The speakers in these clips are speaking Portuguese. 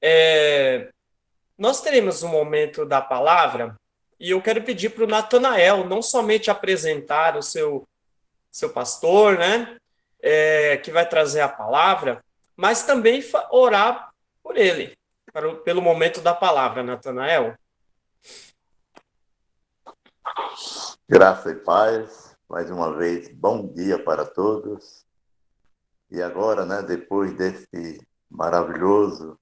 É, nós teremos um momento da palavra e eu quero pedir para o Natanael não somente apresentar o seu pastor, né? Que vai trazer a palavra, mas também orar por ele, pelo momento da palavra, Natanael. Graça e paz, mais uma vez, bom dia para todos. E agora, né, depois desse maravilhoso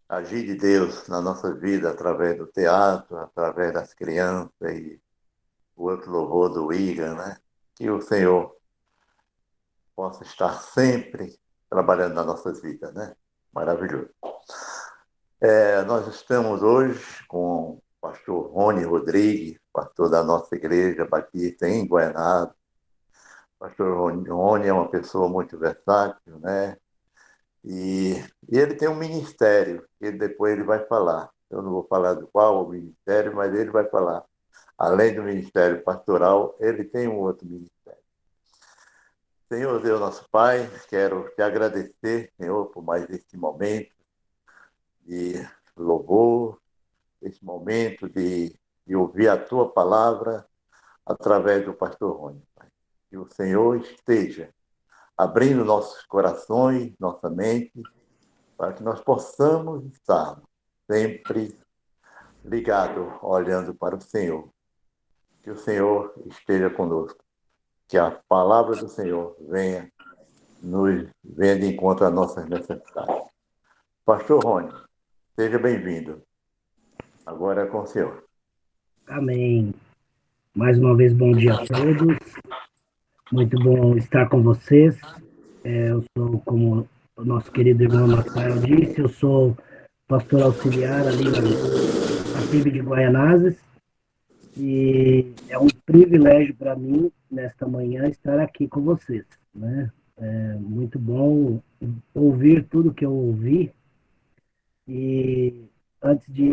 agir de Deus na nossa vida, através do teatro, através das crianças e o outro louvor do William, né, que o Senhor possa estar sempre trabalhando nas nossas vidas, né? Maravilhoso. Nós estamos hoje com o pastor Rony Rodrigues, pastor da nossa igreja Batista em Guaianazes. Pastor Rony é uma pessoa muito versátil, né? E, e ele tem um ministério, que depois ele vai falar. Eu não vou falar do qual o ministério, mas ele vai falar. Além do ministério pastoral, ele tem um outro ministério. Senhor Deus, nosso Pai, quero te agradecer, Senhor, por mais este momento de louvor, esse momento de ouvir a tua palavra através do pastor Rony. Pai. Que o Senhor esteja abrindo nossos corações, nossa mente, para que nós possamos estar sempre ligados, olhando para o Senhor. Que o Senhor esteja conosco. Que a palavra do Senhor venha de encontro às nossas necessidades. Pastor Rony, seja bem-vindo. Agora é com o Senhor. Amém. Mais uma vez, bom dia a todos. Muito bom estar com vocês. Eu sou, como o nosso querido irmão Rafael disse, eu sou pastor auxiliar ali na PIB de Guaianazes. E é um privilégio para mim, nesta manhã, estar aqui com vocês. Né? É muito bom ouvir tudo que eu ouvi. E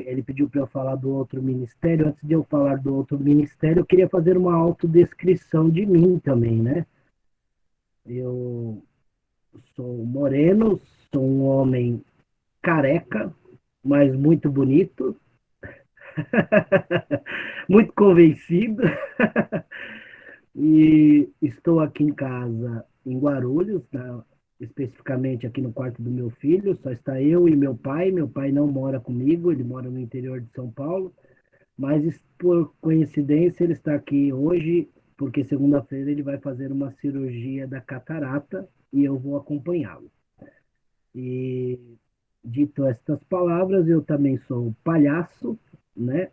ele pediu para eu falar do outro ministério. Antes de eu falar do outro ministério, eu queria fazer uma autodescrição de mim também, né? Eu sou moreno, sou um homem careca, mas muito bonito, muito convencido. E estou aqui em casa, em Guarulhos, tá? Especificamente aqui no quarto do meu filho. Só está eu e meu pai. Meu pai não mora comigo, ele mora no interior de São Paulo. Mas por coincidência ele está aqui hoje, porque segunda-feira ele vai fazer uma cirurgia da catarata e eu vou acompanhá-lo. E dito estas palavras, eu também sou palhaço, né?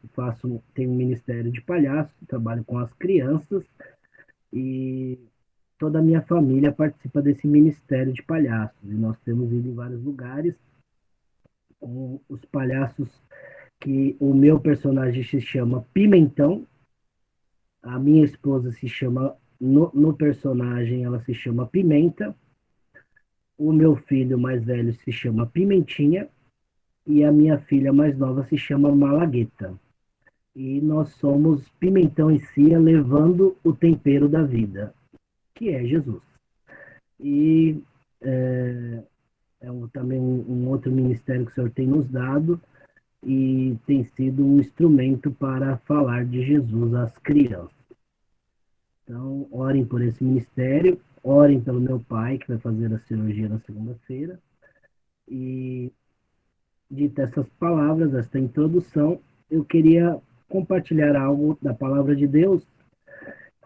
Tenho um ministério de palhaço, trabalho com as crianças e toda a minha família participa desse ministério de palhaços. E nós temos ido em vários lugares com os palhaços que o meu personagem se chama Pimentão, a minha esposa se chama, no personagem, ela se chama Pimenta, o meu filho mais velho se chama Pimentinha e a minha filha mais nova se chama Malagueta. E nós somos Pimentão e Cia levando o tempero da vida, que é Jesus. E também um outro ministério que o Senhor tem nos dado e tem sido um instrumento para falar de Jesus às crianças. Então, orem por esse ministério, orem pelo meu pai, que vai fazer a cirurgia na segunda-feira. E, dita essas palavras, esta introdução, eu queria compartilhar algo da palavra de Deus.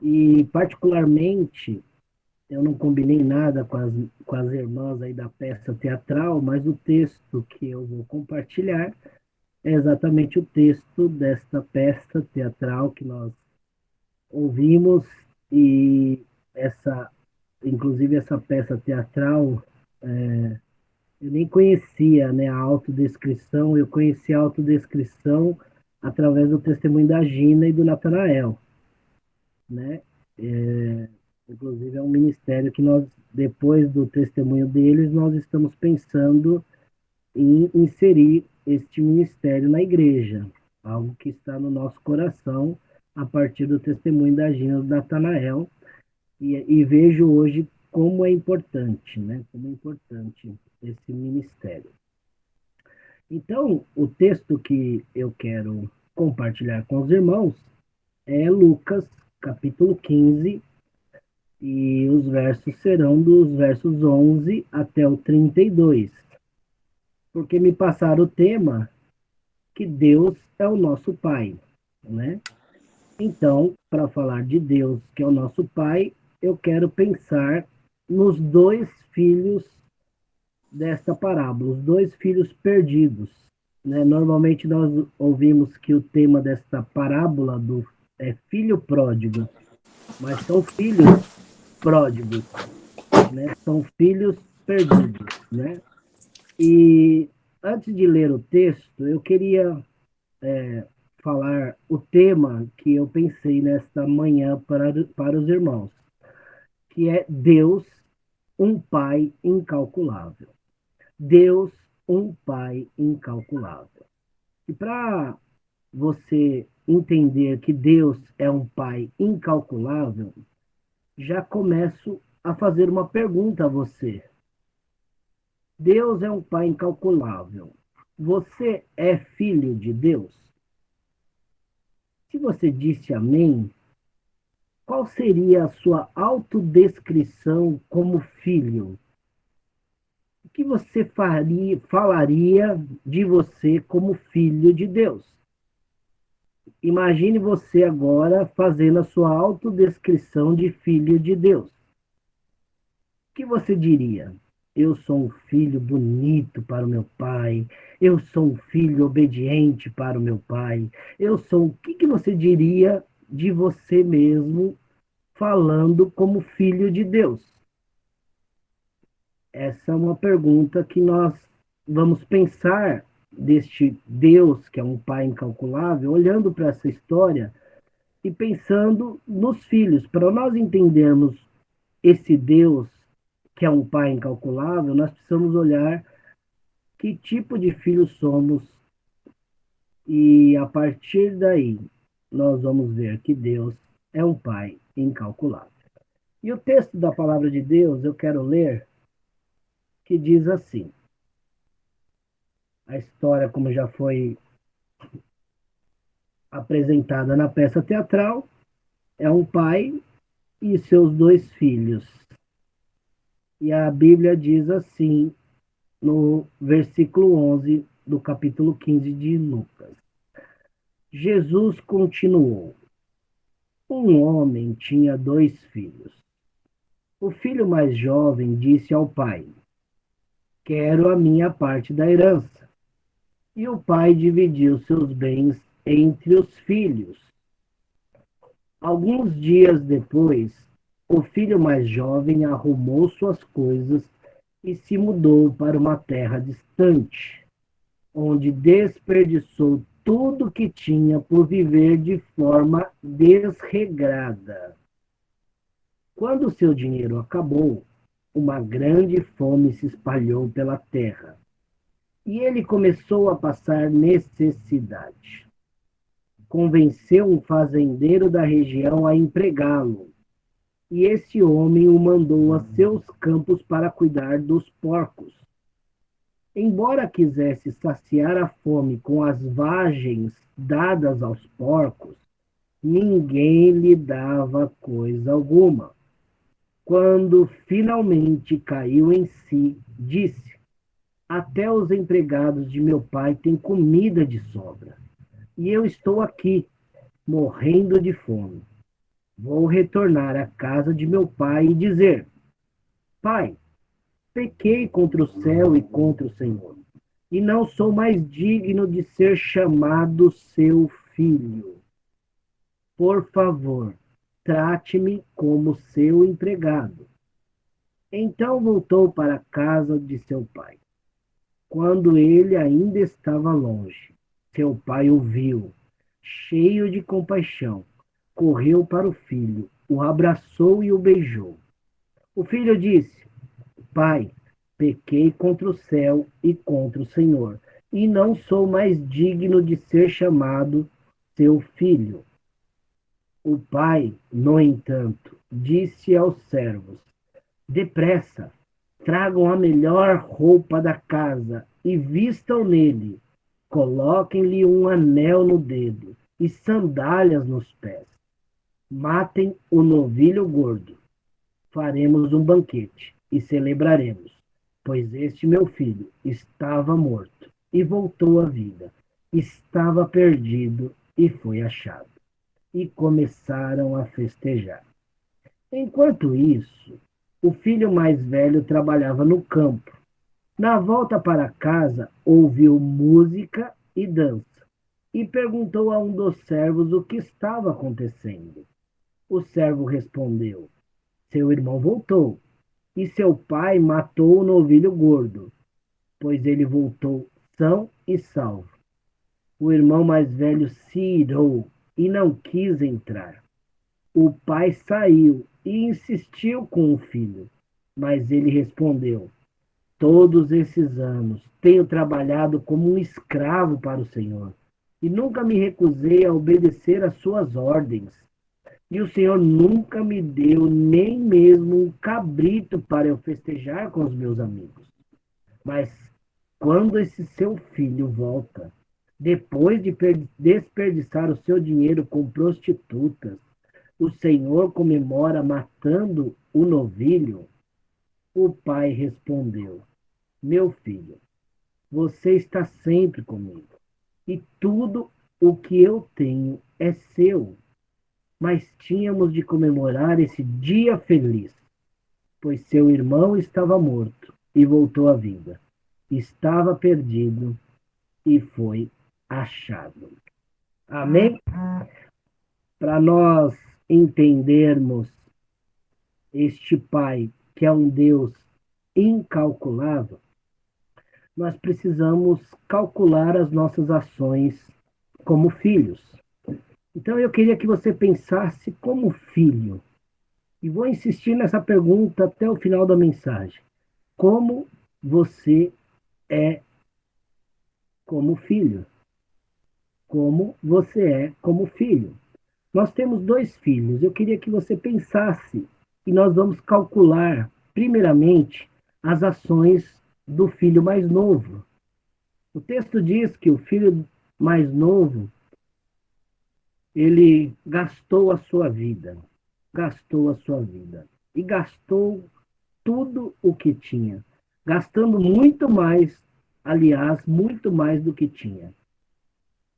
E, particularmente, eu não combinei nada com as irmãs aí da peça teatral, mas o texto que eu vou compartilhar é exatamente o texto desta peça teatral que nós ouvimos e essa, inclusive essa peça teatral, eu nem conhecia, né, a autodescrição, eu conheci a autodescrição através do testemunho da Gina e do Natanael, né? É, inclusive é um ministério que nós, depois do testemunho deles, nós estamos pensando em inserir este ministério na igreja, algo que está no nosso coração a partir do testemunho da Gina do Natanael, e vejo hoje como é importante, né? Como é importante esse ministério. Então, o texto que eu quero compartilhar com os irmãos é Lucas, capítulo 15, e os versos serão dos versos 11 até o 32, porque me passaram o tema que Deus é o nosso Pai, né? Então, para falar de Deus, que é o nosso Pai, eu quero pensar nos dois filhos desta parábola, os dois filhos perdidos. Né? Normalmente nós ouvimos que o tema desta parábola é filho pródigo, mas são filhos pródigos, né? São filhos perdidos, né? E antes de ler o texto, eu queria falar o tema que eu pensei nesta manhã para os irmãos, que é Deus, um Pai incalculável. Deus, um Pai incalculável. E para você entender que Deus é um Pai incalculável, já começo a fazer uma pergunta a você. Deus é um Pai incalculável. Você é filho de Deus? Se você disse amém, qual seria a sua autodescrição como filho? O que você falaria de você como filho de Deus? Imagine você agora fazendo a sua autodescrição de filho de Deus. O que você diria? Eu sou um filho bonito para o meu pai. Eu sou um filho obediente para o meu pai. Eu sou. O que você diria de você mesmo falando como filho de Deus? Essa é uma pergunta que nós vamos pensar deste Deus, que é um pai incalculável, olhando para essa história e pensando nos filhos. Para nós entendermos esse Deus, que é um pai incalculável, nós precisamos olhar que tipo de filhos somos e a partir daí nós vamos ver que Deus é um pai incalculável. E o texto da palavra de Deus eu quero ler, que diz assim: a história, como já foi apresentada na peça teatral, é um pai e seus dois filhos. E a Bíblia diz assim, no versículo 11 do capítulo 15 de Lucas. Jesus continuou: um homem tinha dois filhos. O filho mais jovem disse ao pai: quero a minha parte da herança. E o pai dividiu seus bens entre os filhos. Alguns dias depois, o filho mais jovem arrumou suas coisas e se mudou para uma terra distante, onde desperdiçou tudo que tinha por viver de forma desregrada. Quando seu dinheiro acabou, uma grande fome se espalhou pela terra e ele começou a passar necessidade. Convenceu um fazendeiro da região a empregá-lo, e esse homem o mandou a seus campos para cuidar dos porcos. Embora quisesse saciar a fome com as vagens dadas aos porcos, ninguém lhe dava coisa alguma. Quando finalmente caiu em si, disse: até os empregados de meu pai têm comida de sobra, e eu estou aqui, morrendo de fome. Vou retornar à casa de meu pai e dizer: pai, pequei contra o céu e contra o Senhor, e não sou mais digno de ser chamado seu filho. Por favor, trate-me como seu empregado. Então voltou para a casa de seu pai. Quando ele ainda estava longe, seu pai o viu, cheio de compaixão, correu para o filho, o abraçou e o beijou. O filho disse: pai, pequei contra o céu e contra o Senhor, e não sou mais digno de ser chamado seu filho. O pai, no entanto, disse aos servos: depressa, tragam a melhor roupa da casa e vistam nele. Coloquem-lhe um anel no dedo e sandálias nos pés. Matem o novilho gordo. Faremos um banquete e celebraremos, pois este meu filho estava morto e voltou à vida. Estava perdido e foi achado. E começaram a festejar. Enquanto isso, o filho mais velho trabalhava no campo. Na volta para casa, ouviu música e dança e perguntou a um dos servos o que estava acontecendo. O servo respondeu: Seu irmão voltou e seu pai matou o novilho gordo, pois ele voltou são e salvo. O irmão mais velho se irou e não quis entrar. O pai saiu e insistiu com o filho, mas ele respondeu: Todos esses anos tenho trabalhado como um escravo para o Senhor e nunca me recusei a obedecer às suas ordens. E o Senhor nunca me deu nem mesmo um cabrito para eu festejar com os meus amigos. Mas quando esse seu filho volta, depois de desperdiçar o seu dinheiro com prostitutas, o Senhor comemora matando o novilho? O pai respondeu: Meu filho, você está sempre comigo, e tudo o que eu tenho é seu. Mas tínhamos de comemorar esse dia feliz, pois seu irmão estava morto e voltou à vida. Estava perdido e foi achado. Amém? Para nós entendermos este Pai, que é um Deus incalculável, nós precisamos calcular as nossas ações como filhos. Então eu queria que você pensasse como filho. E vou insistir nessa pergunta até o final da mensagem. Como você é como filho? Como você é como filho? Nós temos dois filhos. Eu queria que você pensasse e nós vamos calcular, primeiramente, as ações do filho mais novo. O texto diz que o filho mais novo, ele gastou a sua vida e gastou tudo o que tinha, gastando muito mais, aliás, muito mais do que tinha.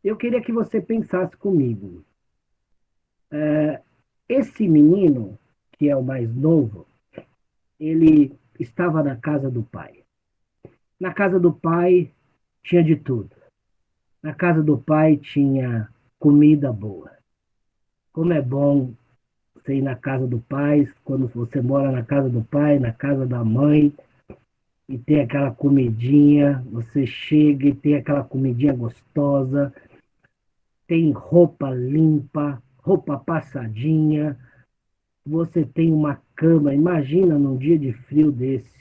Eu queria que você pensasse comigo. Esse menino, que é o mais novo, ele estava na casa do pai. Na casa do pai tinha de tudo. Na casa do pai tinha comida boa. Como é bom você ir na casa do pai, quando você mora na casa do pai, na casa da mãe, e tem aquela comidinha, você chega e tem aquela comidinha gostosa, tem roupa limpa, roupa passadinha, você tem uma cama, imagina num dia de frio desse,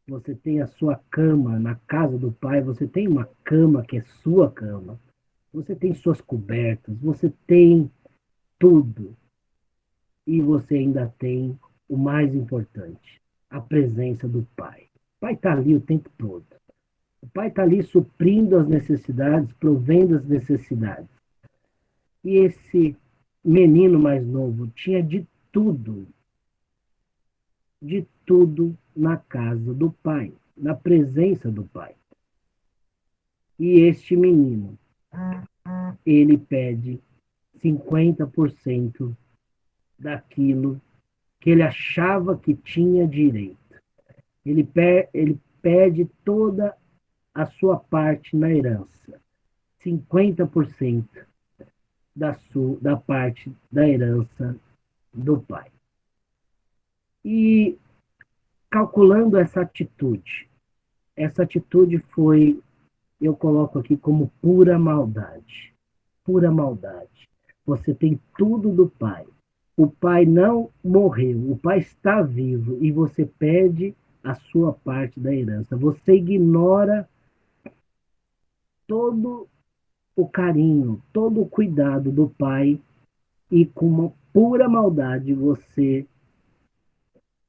você tem a sua cama na casa do pai, você tem uma cama que é sua cama, você tem suas cobertas, você tem tudo. E você ainda tem o mais importante, a presença do pai. O pai está ali o tempo todo. O pai está ali suprindo as necessidades, provendo as necessidades. E esse menino mais novo tinha de tudo na casa do pai, na presença do pai. E este menino, ele pede 50% daquilo que ele achava que tinha direito. Ele pede toda a sua parte na herança, 50% da parte da herança do pai. E calculando essa atitude foi, eu coloco aqui como pura maldade. Pura maldade. Você tem tudo do pai. O pai não morreu, o pai está vivo e você pede a sua parte da herança. Você ignora todo o carinho, todo o cuidado do pai e com uma pura maldade você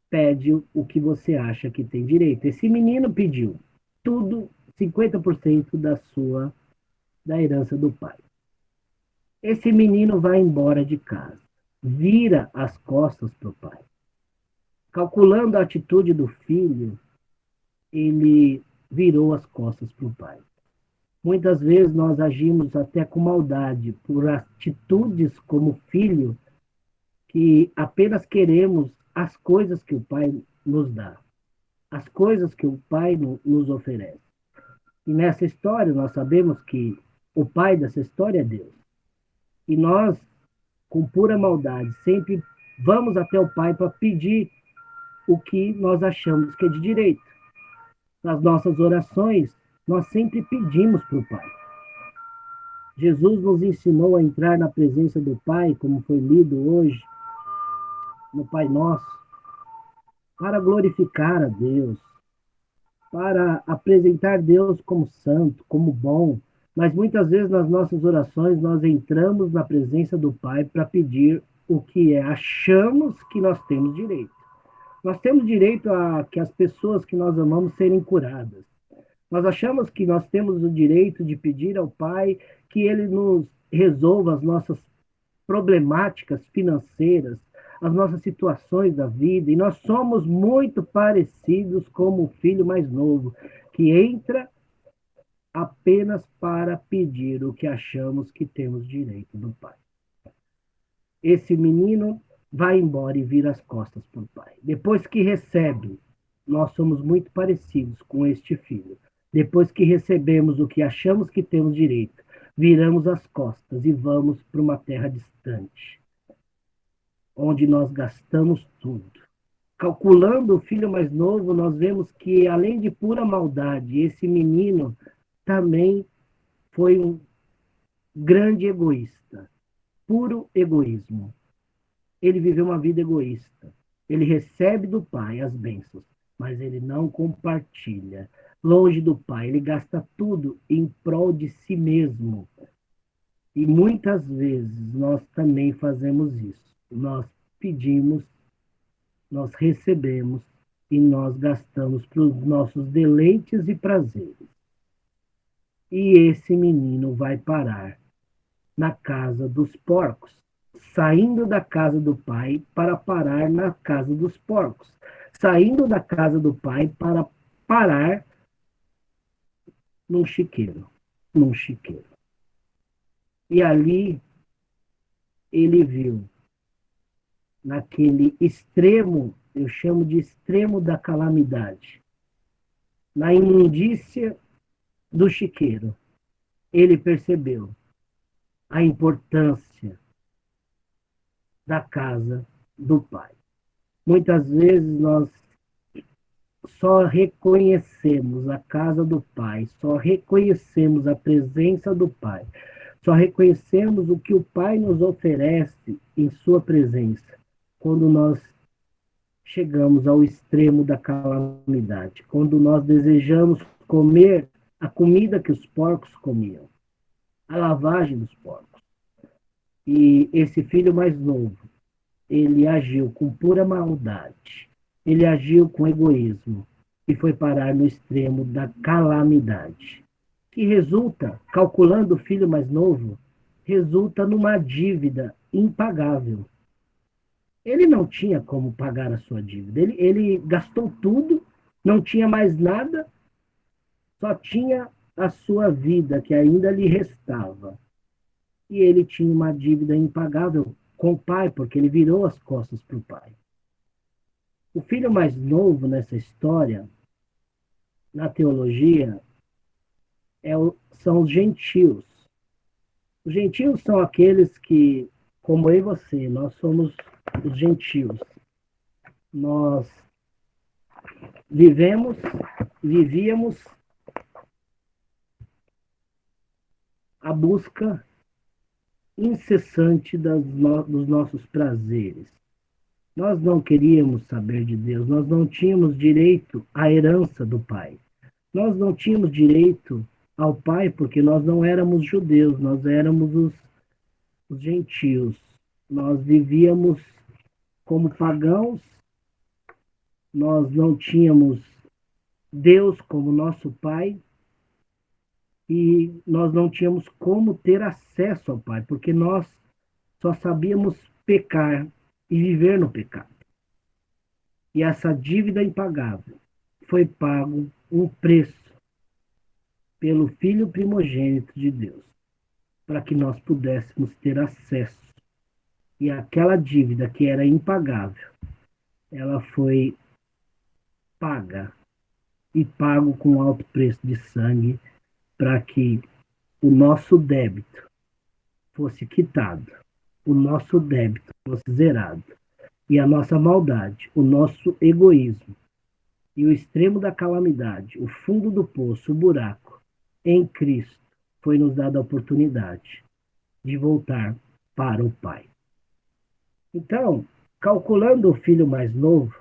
pede o que você acha que tem direito. Esse menino pediu tudo 50% da herança do pai. Esse menino vai embora de casa, vira as costas para o pai. Calculando a atitude do filho, ele virou as costas para o pai. Muitas vezes nós agimos até com maldade, por atitudes como filho, que apenas queremos as coisas que o pai nos dá, as coisas que o pai nos oferece. E nessa história nós sabemos que o pai dessa história é Deus. E nós, com pura maldade, sempre vamos até o pai para pedir o que nós achamos que é de direito. Nas nossas orações, nós sempre pedimos para o pai. Jesus nos ensinou a entrar na presença do Pai, como foi lido hoje, no Pai Nosso, para glorificar a Deus, para apresentar Deus como santo, como bom. Mas muitas vezes nas nossas orações nós entramos na presença do Pai para pedir o que achamos que nós temos direito. Nós temos direito a que as pessoas que nós amamos serem curadas. Nós achamos que nós temos o direito de pedir ao Pai que Ele nos resolva as nossas problemáticas financeiras, as nossas situações da vida, e nós somos muito parecidos com o filho mais novo, que entra apenas para pedir o que achamos que temos direito do Pai. Esse menino vai embora e vira as costas para o pai. Depois que recebe, nós somos muito parecidos com este filho. Depois que recebemos o que achamos que temos direito, viramos as costas e vamos para uma terra distante, onde nós gastamos tudo. Calculando o filho mais novo, nós vemos que, além de pura maldade, esse menino também foi um grande egoísta, puro egoísmo. Ele viveu uma vida egoísta. Ele recebe do pai as bênçãos, mas ele não compartilha. Longe do pai, ele gasta tudo em prol de si mesmo. E muitas vezes nós também fazemos isso. Nós pedimos, nós recebemos e nós gastamos para os nossos deleites e prazeres. E esse menino vai parar na casa dos porcos, saindo da casa do pai para parar na casa dos porcos, saindo da casa do pai para parar num chiqueiro. E ali ele viu, naquele extremo, eu chamo de extremo da calamidade, na imundícia do chiqueiro, ele percebeu a importância da casa do pai. Muitas vezes nós só reconhecemos a casa do pai, só reconhecemos a presença do pai, só reconhecemos o que o pai nos oferece em sua presença, quando nós chegamos ao extremo da calamidade, quando nós desejamos comer a comida que os porcos comiam, a lavagem dos porcos. E esse filho mais novo, ele agiu com pura maldade, ele agiu com egoísmo e foi parar no extremo da calamidade, que resulta, calculando o filho mais novo, resulta numa dívida impagável. Ele não tinha como pagar a sua dívida, ele gastou tudo, não tinha mais nada, só tinha a sua vida que ainda lhe restava. E ele tinha uma dívida impagável com o pai, porque ele virou as costas para o pai. O filho mais novo nessa história, na teologia, são os gentios. Os gentios são aqueles que, como eu e você, nós somos os gentios. Nós vivíamos a busca incessante dos nossos prazeres. Nós não queríamos saber de Deus, nós não tínhamos direito à herança do Pai. Nós não tínhamos direito ao Pai porque nós não éramos judeus, nós éramos os gentios. Nós vivíamos como pagãos, nós não tínhamos Deus como nosso Pai, e nós não tínhamos como ter acesso ao Pai, porque nós só sabíamos pecar e viver no pecado. E essa dívida impagável foi pago um preço pelo Filho primogênito de Deus, para que nós pudéssemos ter acesso. E aquela dívida que era impagável, ela foi paga e pago com alto preço de sangue para que o nosso débito fosse quitado, o nosso débito fosse zerado e a nossa maldade, o nosso egoísmo e o extremo da calamidade, o fundo do poço, o buraco, em Cristo foi nos dada a oportunidade de voltar para o Pai. Então, calculando o filho mais novo,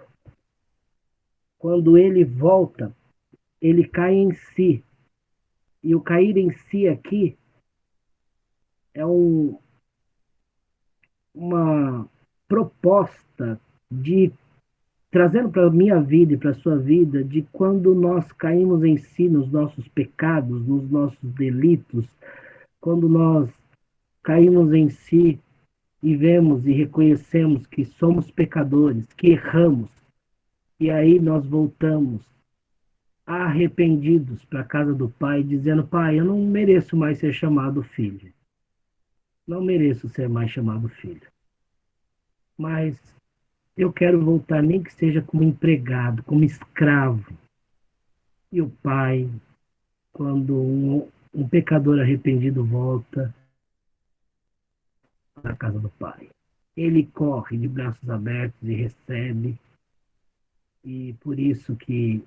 quando ele volta, ele cai em si. E o cair em si aqui é uma proposta de trazendo para a minha vida e para a sua vida de quando nós caímos em si nos nossos pecados, nos nossos delitos, quando nós caímos em si e vemos e reconhecemos que somos pecadores, que erramos, e aí nós voltamos arrependidos para a casa do Pai, dizendo: Pai, eu não mereço mais ser chamado filho. Não mereço ser mais chamado filho. Mas eu quero voltar, nem que seja como empregado, como escravo. E o Pai, quando um pecador arrependido volta para a casa do Pai, ele corre de braços abertos e recebe. E por isso que,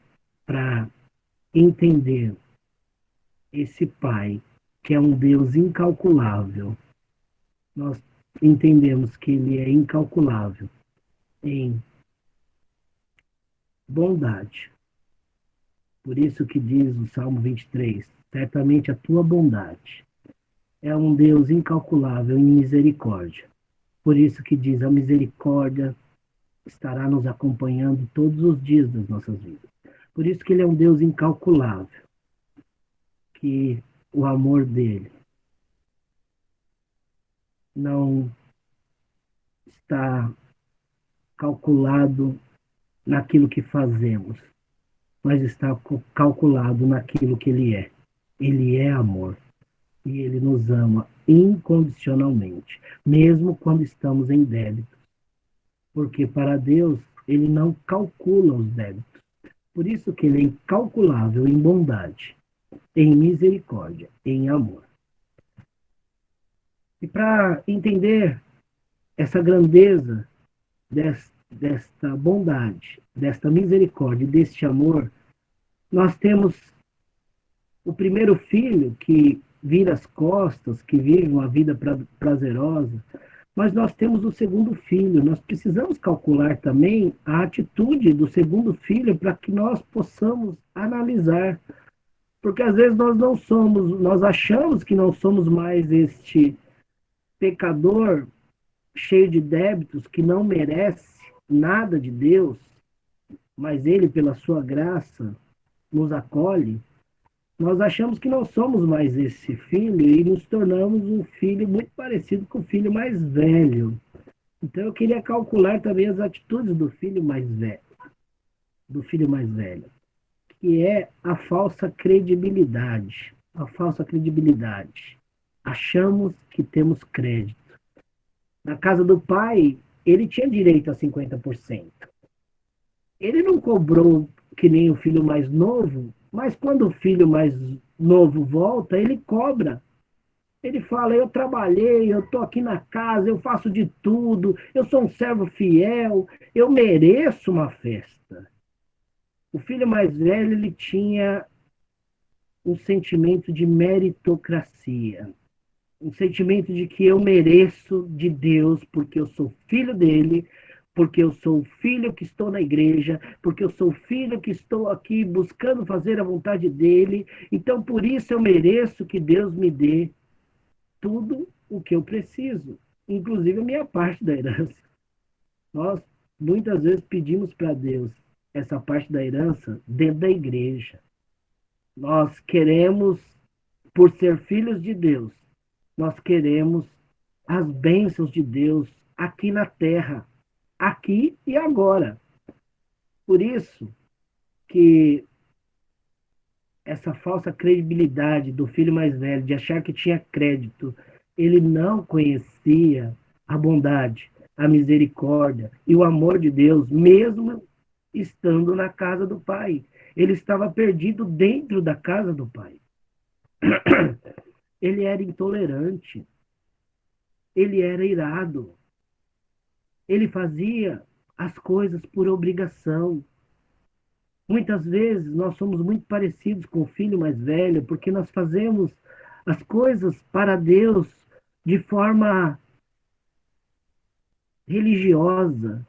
para entender esse Pai, que é um Deus incalculável, nós entendemos que ele é incalculável em bondade. Por isso que diz o Salmo 23, certamente a tua bondade é um Deus incalculável em misericórdia. Por isso que diz, a misericórdia estará nos acompanhando todos os dias das nossas vidas. Por isso que ele é um Deus incalculável, que o amor dele não está calculado naquilo que fazemos, mas está calculado naquilo que ele é. Ele é amor e ele nos ama incondicionalmente, mesmo quando estamos em débito, porque para Deus ele não calcula os débitos. Por isso que ele é incalculável em bondade, em misericórdia, em amor. E para entender essa grandeza desta bondade, desta misericórdia, deste amor, nós temos o primeiro filho que vira as costas, que vive uma vida prazerosa, mas nós temos o segundo filho. Nós precisamos calcular também a atitude do segundo filho para que nós possamos analisar. Porque às vezes nós não somos, nós achamos que não somos mais este pecador cheio de débitos que não merece nada de Deus, mas ele, pela sua graça, nos acolhe. Nós achamos que não somos mais esse filho e nos tornamos um filho muito parecido com o filho mais velho. Então eu queria calcular também as atitudes do filho mais velho, que é a falsa credibilidade. A falsa credibilidade. Achamos que temos crédito. Na casa do pai, ele tinha direito a 50%. Ele não cobrou que nem o filho mais novo, mas quando o filho mais novo volta, ele cobra. Ele fala: eu trabalhei, eu estou aqui na casa, eu faço de tudo, eu sou um servo fiel, eu mereço uma festa. O filho mais velho, ele tinha um sentimento de meritocracia, um sentimento de que eu mereço de Deus porque eu sou filho dele, porque eu sou o filho que estou na igreja, porque eu sou o filho que estou aqui buscando fazer a vontade dele, então por isso eu mereço que Deus me dê tudo o que eu preciso, inclusive a minha parte da herança. Nós muitas vezes pedimos para Deus essa parte da herança dentro da igreja. Nós queremos por ser filhos de Deus, nós queremos as bênçãos de Deus aqui na terra, aqui e agora. Por isso que essa falsa credibilidade do filho mais velho, de achar que tinha crédito, ele não conhecia a bondade, a misericórdia e o amor de Deus, mesmo estando na casa do Pai. Ele estava perdido dentro da casa do Pai. Ele era intolerante, ele era irado, ele fazia as coisas por obrigação. Muitas vezes nós somos muito parecidos com o filho mais velho, porque nós fazemos as coisas para Deus de forma religiosa,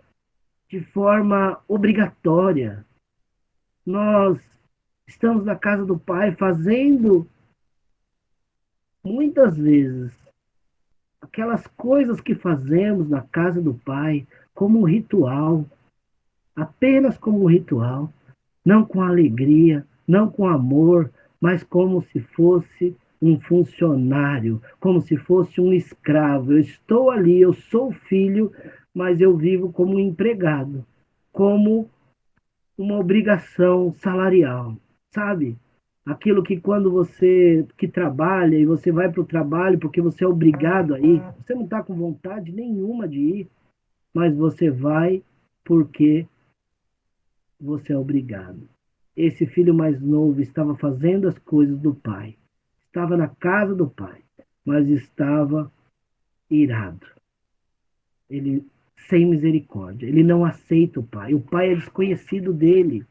de forma obrigatória. Nós estamos na casa do Pai fazendo muitas vezes aquelas coisas que fazemos na casa do Pai como um ritual, apenas como um ritual, não com alegria, não com amor, mas como se fosse um funcionário, como se fosse um escravo. Eu estou ali, eu sou filho, mas eu vivo como um empregado, como uma obrigação salarial, sabe? Aquilo que quando você que trabalha e você vai para o trabalho porque você é obrigado a ir, você não está com vontade nenhuma de ir, mas você vai porque você é obrigado. Esse filho mais novo estava fazendo as coisas do pai, estava na casa do pai, mas estava irado. Ele sem misericórdia, ele não aceita o pai é desconhecido dele.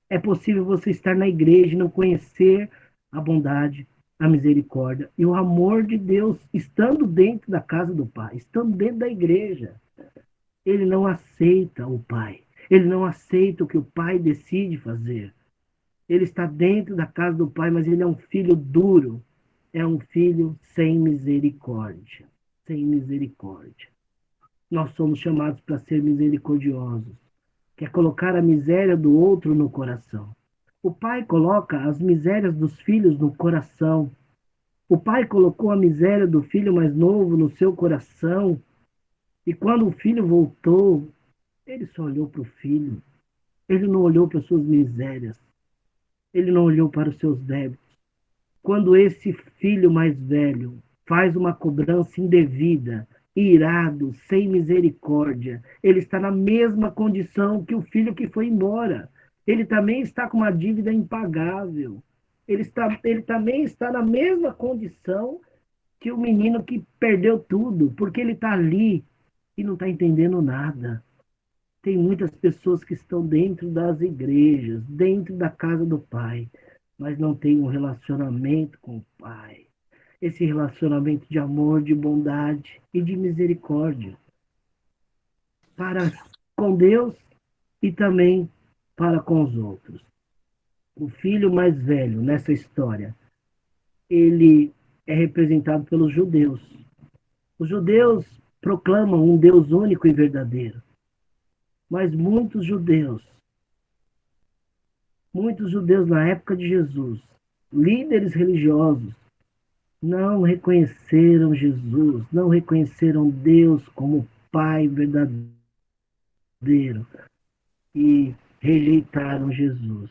É possível você estar na igreja e não conhecer a bondade, a misericórdia e o amor de Deus, estando dentro da casa do pai, estando dentro da igreja. Ele não aceita o pai, ele não aceita o que o pai decide fazer. Ele está dentro da casa do pai, mas ele é um filho duro, é um filho sem misericórdia. Sem misericórdia. Nós somos chamados para ser misericordiosos, que é colocar a miséria do outro no coração. O pai coloca as misérias dos filhos no coração. O pai colocou a miséria do filho mais novo no seu coração. E quando o filho voltou, ele só olhou para o filho. Ele não olhou para as suas misérias. Ele não olhou para os seus débitos. Quando esse filho mais velho faz uma cobrança indevida, irado, sem misericórdia, ele está na mesma condição que o filho que foi embora. Ele também está com uma dívida impagável. Ele também está na mesma condição que o menino que perdeu tudo, porque ele está ali e não está entendendo nada. Tem muitas pessoas que estão dentro das igrejas, dentro da casa do Pai, mas não têm um relacionamento com o Pai. Esse relacionamento de amor, de bondade e de misericórdia para com Deus e também para com os outros. O filho mais velho nessa história, ele é representado pelos judeus. Os judeus proclamam um Deus único e verdadeiro, mas muitos judeus na época de Jesus, líderes religiosos, não reconheceram Jesus, não reconheceram Deus como Pai verdadeiro e rejeitaram Jesus.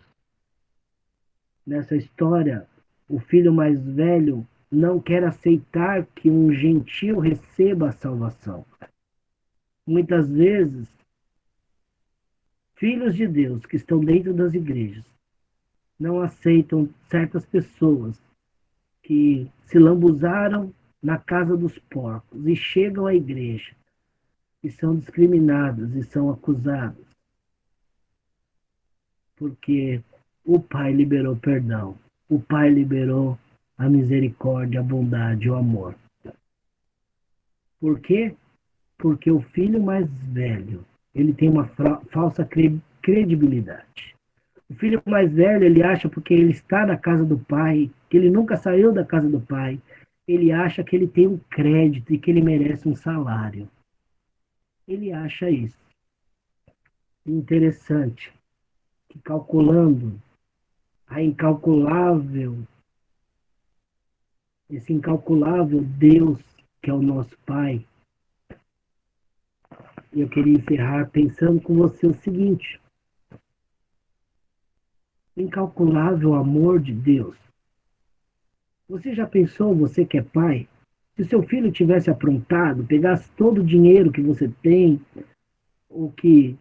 Nessa história, o filho mais velho não quer aceitar que um gentio receba a salvação. Muitas vezes, filhos de Deus que estão dentro das igrejas não aceitam certas pessoas que se lambuzaram na casa dos porcos e chegam à igreja e são discriminadas e são acusadas porque o Pai liberou perdão, o Pai liberou a misericórdia, a bondade, o amor. Por quê? Porque o filho mais velho, ele tem uma falsa credibilidade. O filho mais velho, ele acha porque ele está na casa do pai, que ele nunca saiu da casa do pai, ele acha que ele tem um crédito e que ele merece um salário. Ele acha isso. Interessante que calculando a incalculável esse incalculável Deus que é o nosso Pai. Eu queria encerrar pensando com você o seguinte: o incalculável amor de Deus. Você já pensou, você que é pai, se seu filho tivesse aprontado, pegasse todo o dinheiro que você tem, ou que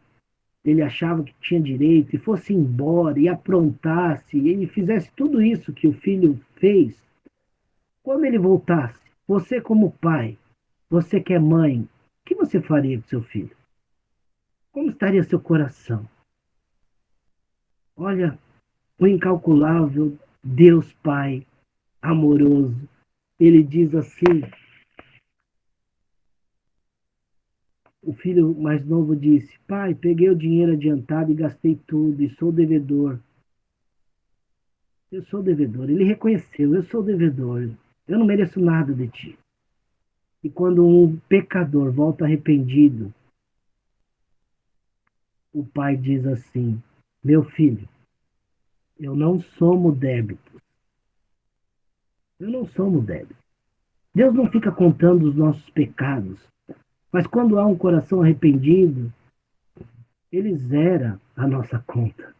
ele achava que tinha direito, e fosse embora, e aprontasse, e ele fizesse tudo isso que o filho fez, quando ele voltasse, você como pai, você que é mãe, o que você faria com seu filho? Como estaria seu coração? Olha, o incalculável Deus Pai amoroso, ele diz assim, o filho mais novo disse, pai, peguei o dinheiro adiantado e gastei tudo, e sou devedor. Eu sou devedor. Ele reconheceu, eu sou devedor. Eu não mereço nada de ti. E quando um pecador volta arrependido, o pai diz assim, meu filho, eu não somo débito. Eu não somo débito. Deus não fica contando os nossos pecados, mas quando há um coração arrependido, ele zera a nossa conta,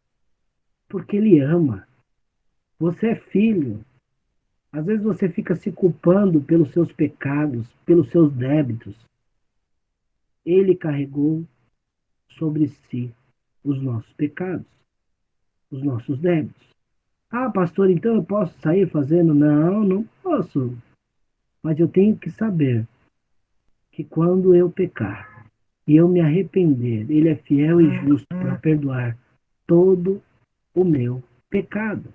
porque ele ama. Você é filho. Às vezes você fica se culpando pelos seus pecados, pelos seus débitos. Ele carregou sobre si os nossos pecados, os nossos débitos. Ah, pastor, então eu posso sair fazendo? Não, não posso. Mas eu tenho que saber que quando eu pecar e eu me arrepender, Ele é fiel e justo para perdoar todo o meu pecado.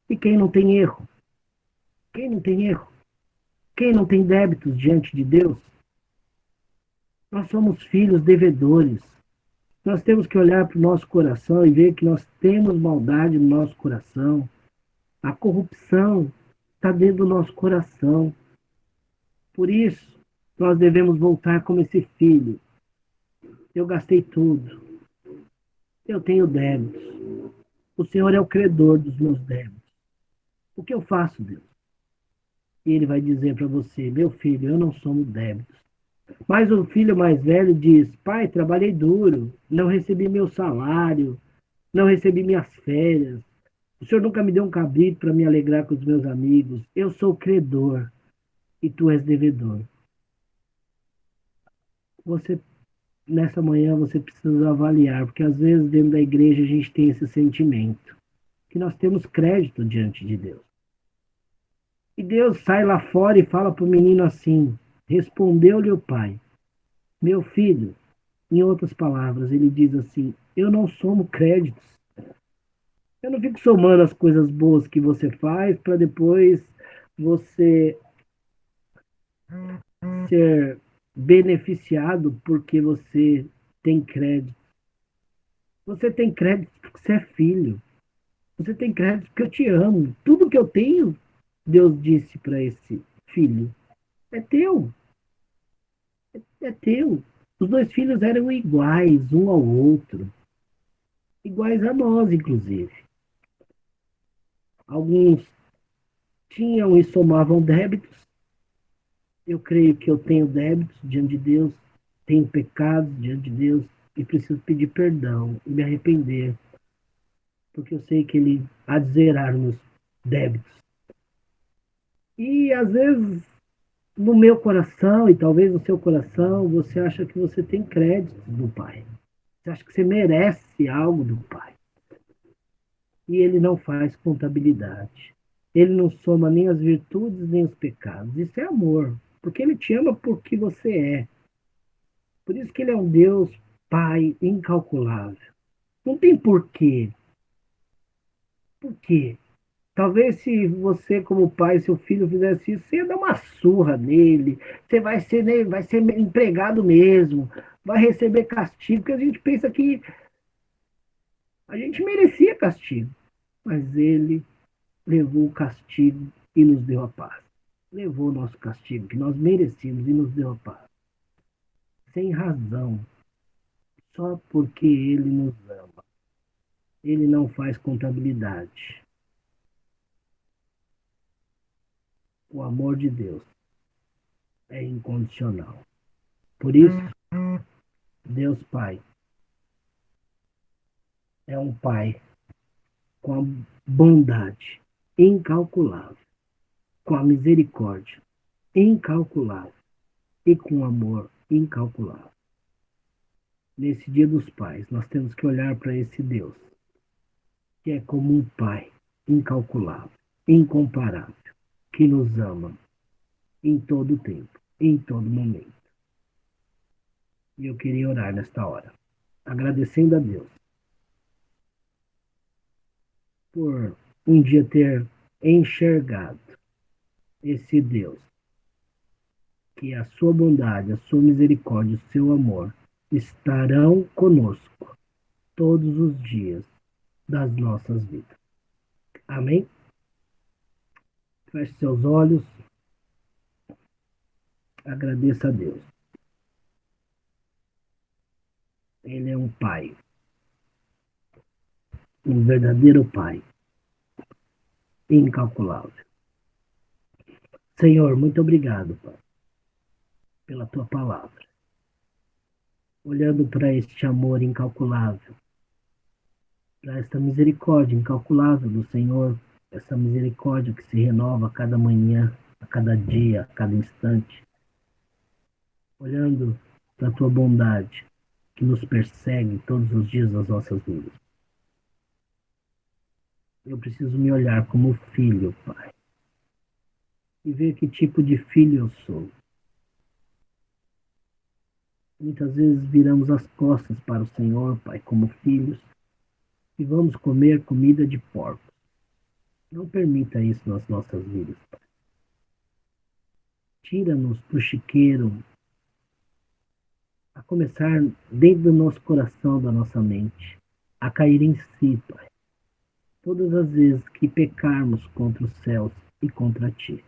E quem não tem erro? Quem não tem erro? Quem não tem débitos diante de Deus? Nós somos filhos devedores. Nós temos que olhar para o nosso coração e ver que nós temos maldade no nosso coração. A corrupção está dentro do nosso coração. Por isso, nós devemos voltar como esse filho. Eu gastei tudo. Eu tenho débitos. O Senhor é o credor dos meus débitos. O que eu faço, Deus? E ele vai dizer para você, meu filho, eu não somo débitos. Mas o filho mais velho diz, pai, trabalhei duro, não recebi meu salário, não recebi minhas férias. O Senhor nunca me deu um cabrito para me alegrar com os meus amigos. Eu sou credor e tu és devedor. Você, nessa manhã, você precisa avaliar, porque às vezes dentro da igreja a gente tem esse sentimento, que nós temos crédito diante de Deus. E Deus sai lá fora e fala para o menino assim, respondeu-lhe o pai, meu filho, em outras palavras, ele diz assim, eu não somo créditos. Eu não fico somando as coisas boas que você faz para depois você ser beneficiado porque você tem crédito. Você tem crédito porque você é filho. Você tem crédito porque eu te amo. Tudo que eu tenho, Deus disse para esse filho, é teu. É teu. Os dois filhos eram iguais um ao outro. Iguais a nós, inclusive. Alguns tinham e somavam débitos. Eu creio que eu tenho débitos diante de Deus, tenho pecados diante de Deus e preciso pedir perdão e me arrepender, porque eu sei que Ele há de zerar meus débitos. E às vezes, no meu coração e talvez no seu coração, você acha que você tem crédito do Pai. Você acha que você merece algo do Pai. E Ele não faz contabilidade. Ele não soma nem as virtudes nem os pecados. Isso é amor, porque Ele te ama porque você é. Por isso que ele é um Deus Pai incalculável. Não tem porquê. Por quê? Talvez se você, como pai, seu filho fizesse isso, você ia dar uma surra nele, você vai ser empregado mesmo, vai receber castigo, porque a gente pensa que a gente merecia castigo. Mas ele levou o castigo e nos deu a paz. Levou o nosso castigo, que nós merecíamos, e nos deu a paz. Sem razão, só porque ele nos ama. Ele não faz contabilidade. O amor de Deus é incondicional. Por isso, Deus Pai é um Pai com a bondade incalculável, com a misericórdia incalculável e com amor incalculável. Nesse Dia dos Pais, nós temos que olhar para esse Deus, que é como um Pai incalculável, incomparável, que nos ama em todo tempo, em todo momento. E eu queria orar nesta hora, agradecendo a Deus por um dia ter enxergado esse Deus, que a sua bondade, a sua misericórdia, o seu amor estarão conosco todos os dias das nossas vidas. Amém? Feche seus olhos, agradeça a Deus. Ele é um Pai, um verdadeiro Pai, incalculável. Senhor, muito obrigado, Pai, pela tua palavra. Olhando para este amor incalculável, para esta misericórdia incalculável do Senhor, essa misericórdia que se renova a cada manhã, a cada dia, a cada instante. Olhando para a tua bondade que nos persegue todos os dias das nossas vidas. Eu preciso me olhar como filho, Pai, e ver que tipo de filho eu sou. Muitas vezes viramos as costas para o Senhor, Pai, como filhos, e vamos comer comida de porco. Não permita isso nas nossas vidas, Pai. Tira-nos do chiqueiro, a começar dentro do nosso coração, da nossa mente, a cair em si, Pai. Todas as vezes que pecarmos contra os céus e contra Ti.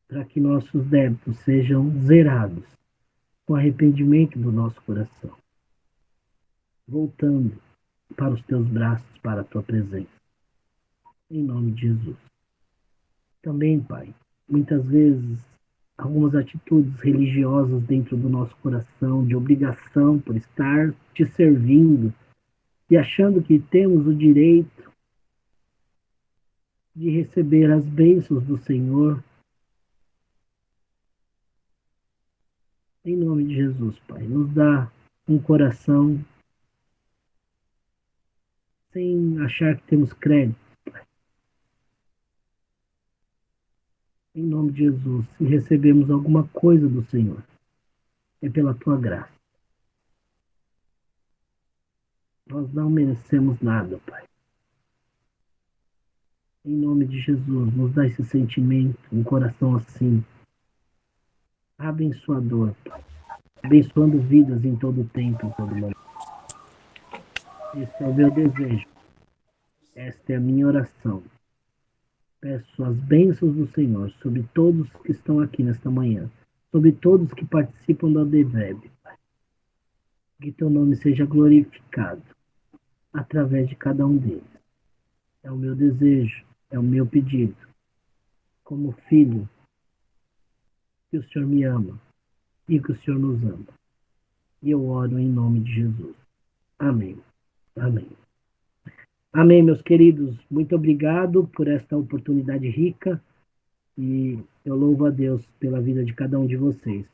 Para que nossos débitos sejam zerados com arrependimento do nosso coração, voltando para os Teus braços, para a Tua presença. Em nome de Jesus. Também, Pai, muitas vezes, algumas atitudes religiosas dentro do nosso coração, de obrigação por estar Te servindo e achando que temos o direito de receber as bênçãos do Senhor. Em nome de Jesus, Pai, nos dá um coração sem achar que temos crédito. Em nome de Jesus, se recebemos alguma coisa do Senhor, é pela Tua graça. Nós não merecemos nada, Pai. Em nome de Jesus, nos dá esse sentimento, um coração assim, abençoador, Pai. Abençoando vidas em todo o tempo, em todo momento. Esse é o meu desejo. Esta é a minha oração. Peço as bênçãos do Senhor sobre todos que estão aqui nesta manhã, sobre todos que participam da DVEB, Pai. Que Teu nome seja glorificado através de cada um deles. É o meu desejo, é o meu pedido. Como filho, que o Senhor me ama e que o Senhor nos ama. E eu oro em nome de Jesus. Amém. Amém. Amém, meus queridos. Muito obrigado por esta oportunidade rica e eu louvo a Deus pela vida de cada um de vocês.